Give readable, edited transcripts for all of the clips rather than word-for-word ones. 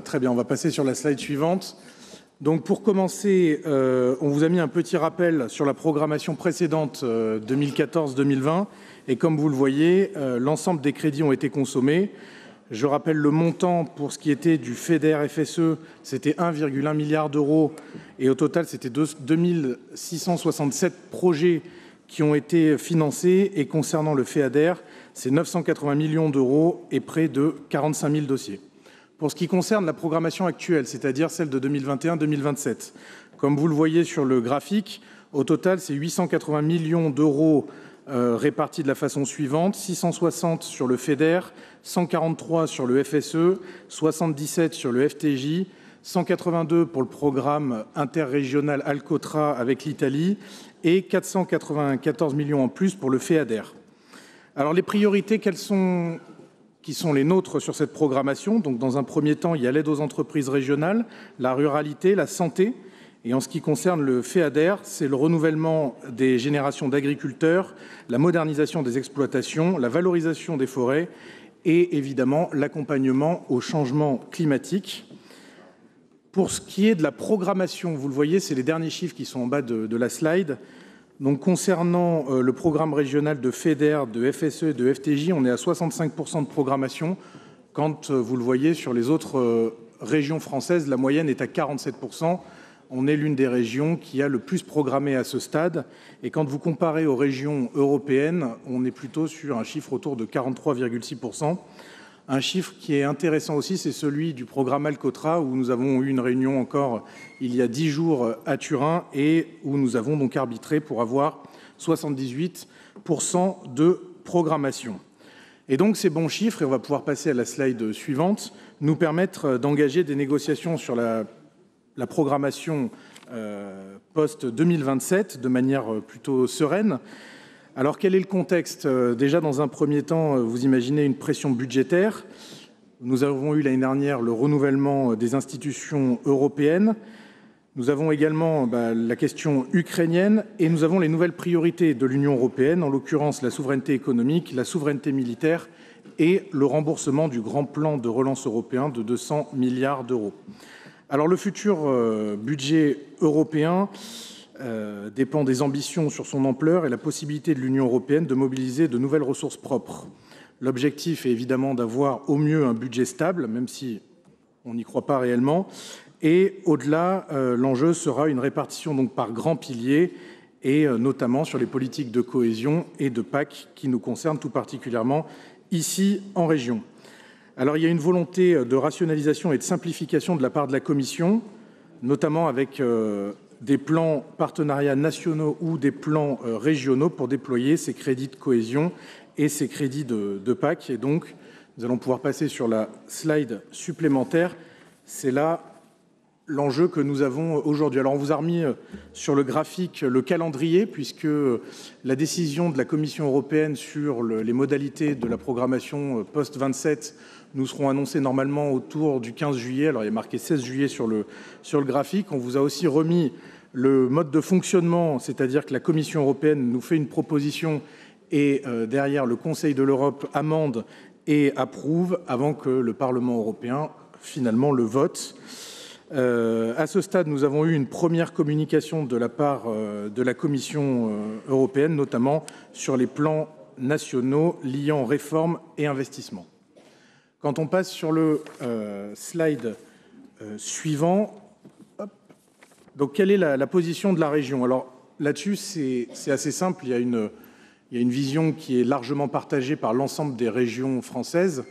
Très bien, on va passer sur la slide suivante. Donc pour commencer, on vous a mis un petit rappel sur la programmation précédente 2014-2020. Et comme vous le voyez, l'ensemble des crédits ont été consommés. Je rappelle le montant pour ce qui était du FEDER FSE, c'était 1,1 milliard d'euros. Et au total, c'était 2667 projets qui ont été financés. Et concernant le FEADER, c'est 980 millions d'euros et près de 45 000 dossiers. Pour ce qui concerne la programmation actuelle, c'est-à-dire celle de 2021-2027, comme vous le voyez sur le graphique, au total, c'est 880 millions d'euros répartis de la façon suivante, 660 sur le FEDER, 143 sur le FSE, 77 sur le FTJ, 182 pour le programme interrégional Alcotra avec l'Italie et 494 millions en plus pour le FEADER. Alors les priorités, quelles sont qui sont les nôtres sur cette programmation? Donc dans un premier temps, il y a l'aide aux entreprises régionales, la ruralité, la santé. Et en ce qui concerne le FEADER, c'est le renouvellement des générations d'agriculteurs, la modernisation des exploitations, la valorisation des forêts et évidemment l'accompagnement au changement climatique. Pour ce qui est de la programmation, vous le voyez, c'est les derniers chiffres qui sont en bas de la slide. Donc concernant le programme régional de FEDER, de FSE et de FTJ, on est à 65% de programmation. Quand vous le voyez sur les autres régions françaises, la moyenne est à 47%. On est l'une des régions qui a le plus programmé à ce stade. Et quand vous comparez aux régions européennes, on est plutôt sur un chiffre autour de 43,6%. Un chiffre qui est intéressant aussi, c'est celui du programme Alcotra, où nous avons eu une réunion encore il y a 10 jours à Turin et où nous avons donc arbitré pour avoir 78% de programmation. Et donc ces bons chiffres, et on va pouvoir passer à la slide suivante, nous permettent d'engager des négociations sur la programmation post-2027 de manière plutôt sereine. Alors quel est le contexte? Déjà dans un premier temps, vous imaginez une pression budgétaire. Nous avons eu l'année dernière le renouvellement des institutions européennes. Nous avons également la question ukrainienne et nous avons les nouvelles priorités de l'Union européenne, en l'occurrence la souveraineté économique, la souveraineté militaire et le remboursement du grand plan de relance européen de 200 milliards d'euros. Alors le futur budget européen dépend des ambitions sur son ampleur et la possibilité de l'Union européenne de mobiliser de nouvelles ressources propres. L'objectif est évidemment d'avoir au mieux un budget stable, même si on n'y croit pas réellement. Et au-delà, l'enjeu sera une répartition donc par grands piliers et notamment sur les politiques de cohésion et de PAC qui nous concernent tout particulièrement ici en région. Alors il y a une volonté de rationalisation et de simplification de la part de la Commission, notamment avec des plans partenariats nationaux ou des plans régionaux pour déployer ces crédits de cohésion et ces crédits de PAC. Et donc, nous allons pouvoir passer sur la slide supplémentaire. C'est là l'enjeu que nous avons aujourd'hui. Alors, on vous a remis sur le graphique le calendrier, puisque la décision de la Commission européenne sur les modalités de la programmation post-27 nous seront annoncées normalement autour du 15 juillet. Alors, il y a marqué 16 juillet sur le graphique. On vous a aussi remis le mode de fonctionnement, c'est-à-dire que la Commission européenne nous fait une proposition et derrière le Conseil de l'Europe amende et approuve avant que le Parlement européen finalement le vote. À ce stade, nous avons eu une première communication de la part de la Commission européenne, notamment sur les plans nationaux liant réforme et investissement. Quand on passe sur le slide suivant, donc quelle est la position de la région? Alors là-dessus, c'est assez simple. Il y a une vision qui est largement partagée par l'ensemble des régions françaises.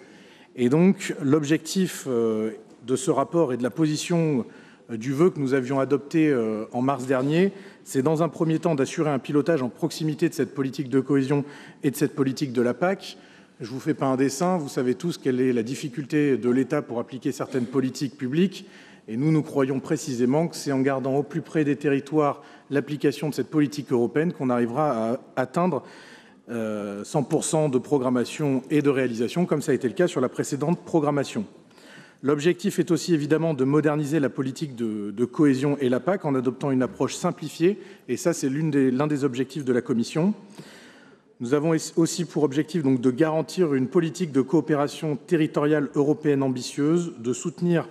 Et donc l'objectif de ce rapport et de la position du vœu que nous avions adopté en mars dernier, c'est dans un premier temps d'assurer un pilotage en proximité de cette politique de cohésion et de cette politique de la PAC. Je ne vous fais pas un dessin, vous savez tous quelle est la difficulté de l'État pour appliquer certaines politiques publiques. Et nous croyons précisément que c'est en gardant au plus près des territoires l'application de cette politique européenne qu'on arrivera à atteindre 100% de programmation et de réalisation, comme ça a été le cas sur la précédente programmation. L'objectif est aussi évidemment de moderniser la politique de cohésion et la PAC en adoptant une approche simplifiée, et ça c'est l'un des objectifs de la Commission. Nous avons aussi pour objectif donc, de garantir une politique de coopération territoriale européenne ambitieuse, de soutenir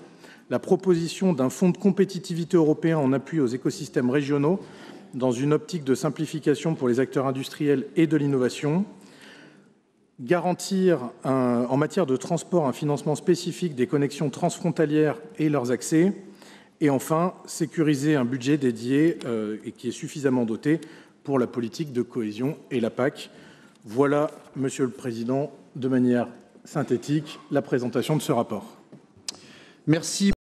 la proposition d'un fonds de compétitivité européen en appui aux écosystèmes régionaux dans une optique de simplification pour les acteurs industriels et de l'innovation, garantir en matière de transport un financement spécifique des connexions transfrontalières et leurs accès, et enfin sécuriser un budget dédié et qui est suffisamment doté pour la politique de cohésion et la PAC. Voilà, Monsieur le Président, de manière synthétique, la présentation de ce rapport. Merci.